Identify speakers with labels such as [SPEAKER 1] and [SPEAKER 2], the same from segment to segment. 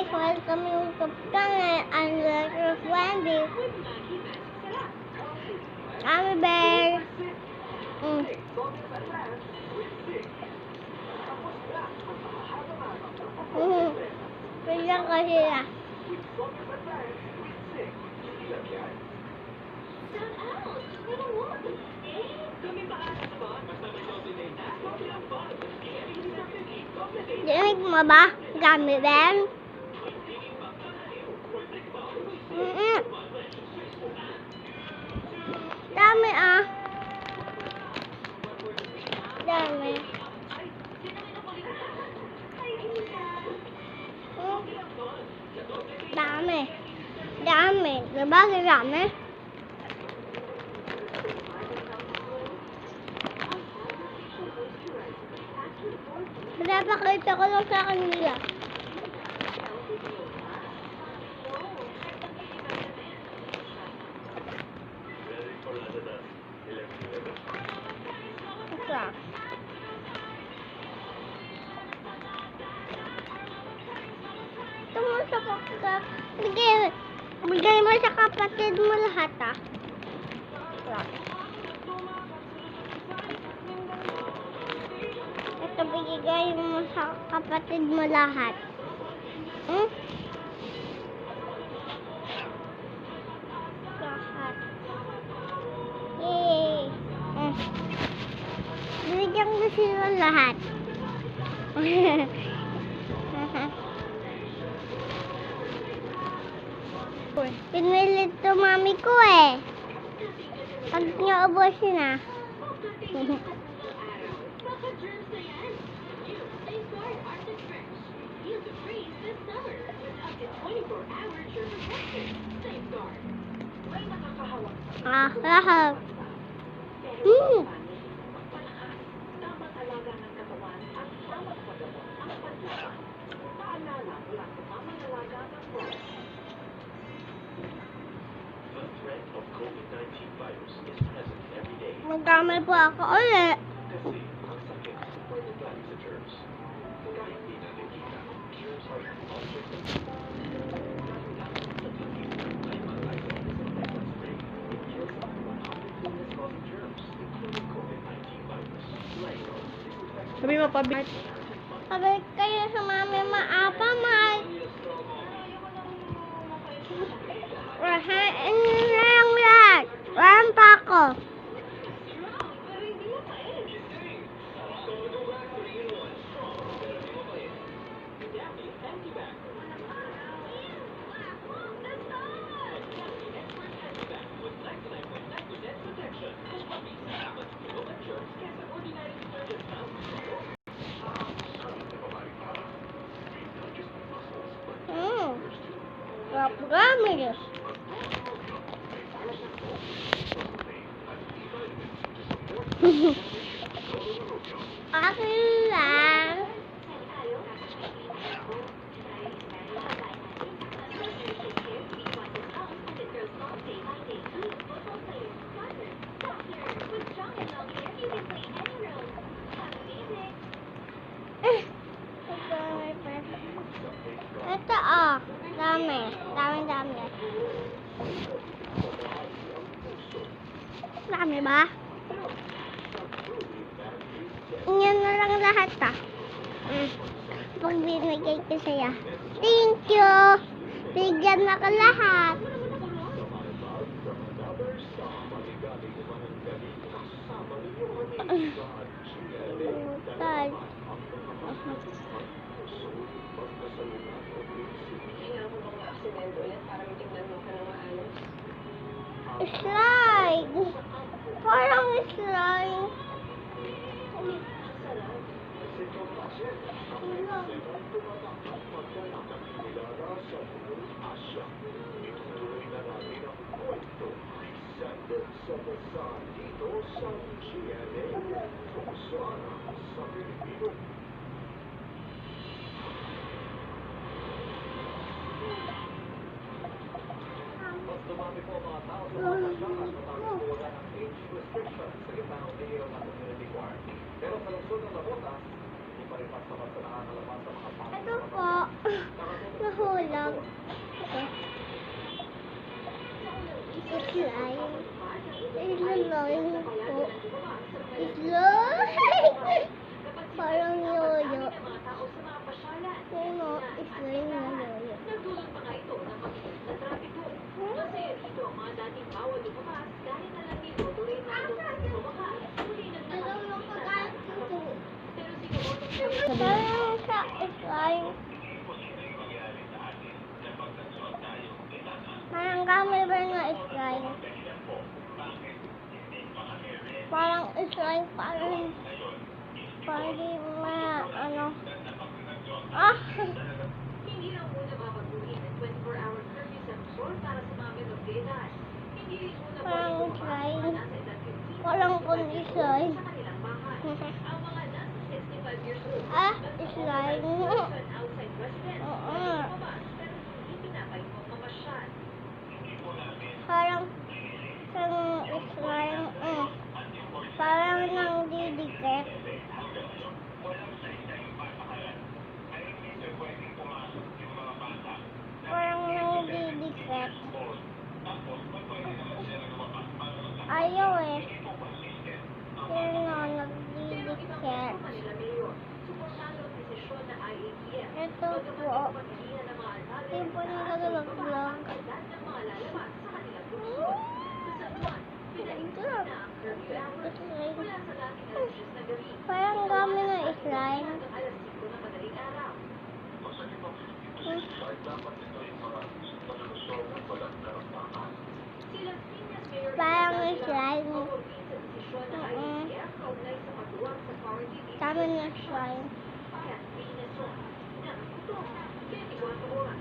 [SPEAKER 1] guys, welcome yung YouTube channel and Letter of Wendy. Kami bear. Kailan kasi na. Dinig mo ba? Kami bear. Dami ah. Dami. Dami. Dami. Diba dami? Pinapakita ko lang sa kanila. Ito mo sa kapatid. Bigay mo sa kapatid mo lahat ah. Ito bigay mo sa kapatid mo lahat. Lahat. Yay! Bigyan ko sila lahat. Pinilit to mami ko eh. Pag niya ubusin na. Lahap. Magdamay po ako ulit.
[SPEAKER 2] Sabi mo, pabalik.
[SPEAKER 1] Pabalik kayo sa mami maapa, Mike. Rahain na yung lahat. Walang pa ako. Ramires. Akin lang. Ito oh. Dami. Dami. Dami ba? Yan na lang lahat ah. Pag binigay ko sa'yo. Thank you. Bigyan mo ko lahat. Slide. Parang slide.
[SPEAKER 3] Dumami po mga tao sa mga kasyakas matapos po wala ng age restriction sa gitna ng video ng community quarantine. Pero sa lungsod ng Nabotas, hindi pa rin pasapat sa nakakalabas sa mga
[SPEAKER 1] Ito po. Nahuli. slime. Slime po. Slime! Parang yoyo. Yung mga slime na yoyo.
[SPEAKER 3] Nagdulot pa nga ito ng mabilis na trapiko. Masaya dito ang mga dating bawal lumabas dahil na lang dito tuloy na ito bumakas. Muli naglalakad pero siguro
[SPEAKER 1] Parang sa slime. Parang gamay ba na slime? Parang slime, parang di ano. Ah!
[SPEAKER 3] hindi lang muna babaguhin ang 24-hour curfew sa Luzon para sa mga menor de edad. Hindi rin muna
[SPEAKER 1] Parang
[SPEAKER 3] pwede
[SPEAKER 1] slime.
[SPEAKER 3] mga nasa edad 15
[SPEAKER 1] Walang kundi slime.
[SPEAKER 3] sa kanilang bahay. Ang mga nasa 65 years old
[SPEAKER 1] Ah,
[SPEAKER 3] at
[SPEAKER 1] slime.
[SPEAKER 3] outside residents
[SPEAKER 1] Oo.
[SPEAKER 3] pwede lumabas pero hindi pinapahimong mamasyal.
[SPEAKER 1] Parang slime. Parang nang didikit. Parang nang didikit. Ayaw eh. Yun na, nagdidikit.
[SPEAKER 3] Manila Mayor, suportado ang desisyon ng IATF.
[SPEAKER 1] Ito po.
[SPEAKER 3] Pagpapilihan ng mga alkalde
[SPEAKER 1] Yung po naglalaglag.
[SPEAKER 3] kalidad ng mga lalabas sa kanilang lungsod. Sa San Juan, pinaigtad na ang curfew hours mula sa dating alas 10 na gabi.
[SPEAKER 1] Parang dami ng slime.
[SPEAKER 3] Hanggang alas 5 ng madaling araw. Sila Piñas Mayor
[SPEAKER 1] Parang
[SPEAKER 3] Rizal
[SPEAKER 1] slime.
[SPEAKER 3] pumurpin sa desisyon ng IATF kaugnay sa pagluwag sa quarantine dito
[SPEAKER 1] Dami
[SPEAKER 3] sa
[SPEAKER 1] ng slime.
[SPEAKER 3] Bayan, Pilipinas. Ito, 24 oras.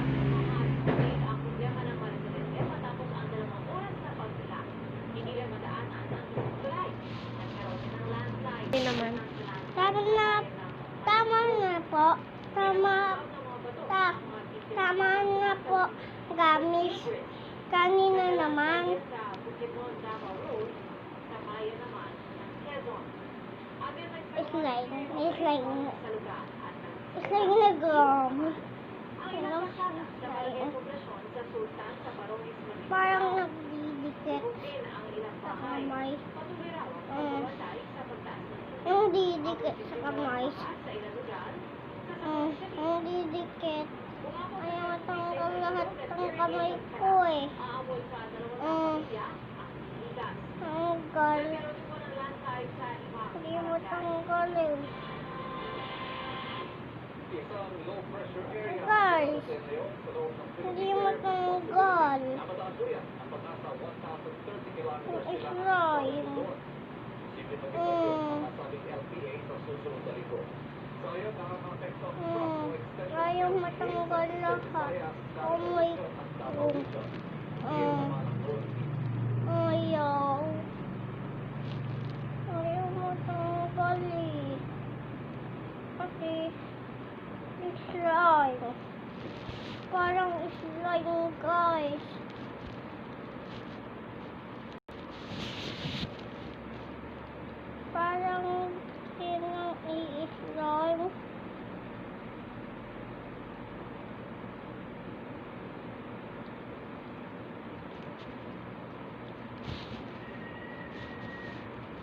[SPEAKER 3] Ang problema ng Presidente matapos ang 2 oras na pagtila. Hindi lang madaanan ang isang tulay. Nagkaroon din ng landslide.
[SPEAKER 2] Hindi naman.
[SPEAKER 1] Tama na po. Tama na po. Gamis. Kanina naman.
[SPEAKER 3] Sa Bukidnon, Davao Road, sa bayan naman ng Quezon. Agad
[SPEAKER 1] Slime. May slime.
[SPEAKER 3] sa lugar at
[SPEAKER 1] Slime na gum.
[SPEAKER 3] ang ilang pasada sa barangay poblasyon sa Sultan sa Barones Manila.
[SPEAKER 1] Parang nagdidikit
[SPEAKER 3] din ang ilang
[SPEAKER 1] sa
[SPEAKER 3] bahay.
[SPEAKER 1] kamay.
[SPEAKER 3] Patuloy raw ang pagbabantay sa pagtaas ng tubig.
[SPEAKER 1] Yung didikit sa kamay.
[SPEAKER 3] Sa ilang lugar,
[SPEAKER 1] Yung didikit. Ayaw matanggal lahat ng kamay ko eh.
[SPEAKER 3] aamoy sa 2 pamilya ang iligas.
[SPEAKER 1] Tanggal.
[SPEAKER 3] Nagkaroon din po ng landslide sa ibang
[SPEAKER 1] Hindi mo tanggal eh.
[SPEAKER 3] isang low pressure area
[SPEAKER 1] Guys,
[SPEAKER 3] sa ngayon sa loob ng
[SPEAKER 1] hindi mo tanggal.
[SPEAKER 3] Namataan po yan ang pag-asa 1,030 kilometers
[SPEAKER 1] Yung
[SPEAKER 3] sila
[SPEAKER 1] slime.
[SPEAKER 3] Simple mag-isasyon ang nasabing LPA sa susunod na linggo. So ayun, nakaka-apekto ang truck o extension
[SPEAKER 1] Ayaw
[SPEAKER 3] ng
[SPEAKER 1] matanggal lahat. Kamay ko. Ayaw. Ayaw matanggal eh. Kasi slime. Parang slime guys. Parang sinang i-slime.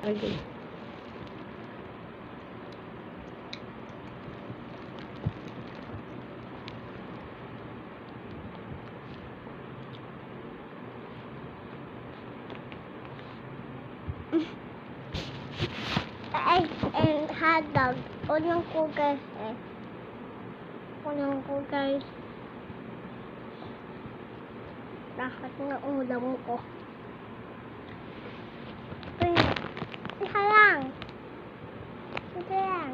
[SPEAKER 2] Okay.
[SPEAKER 1] Egg and hot dog. Unang ko guys eh. Unang ko guys. Lahat ng ulam ko. Isa lang. Ito lang.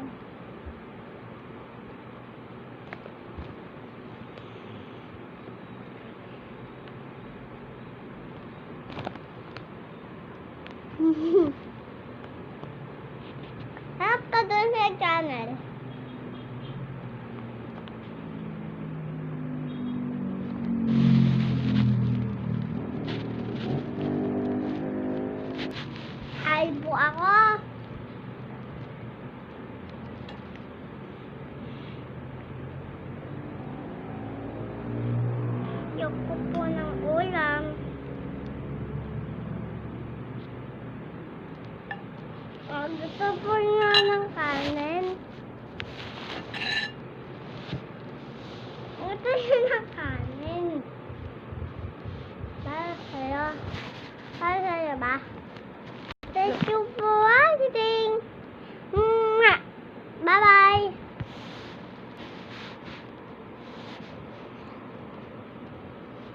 [SPEAKER 1] Harap ka doon sa channel. Albo ako. Gusto po nga ng kanin. Gusto niya ng kanin. Para sa'yo. Para sa'yo ba? Thank you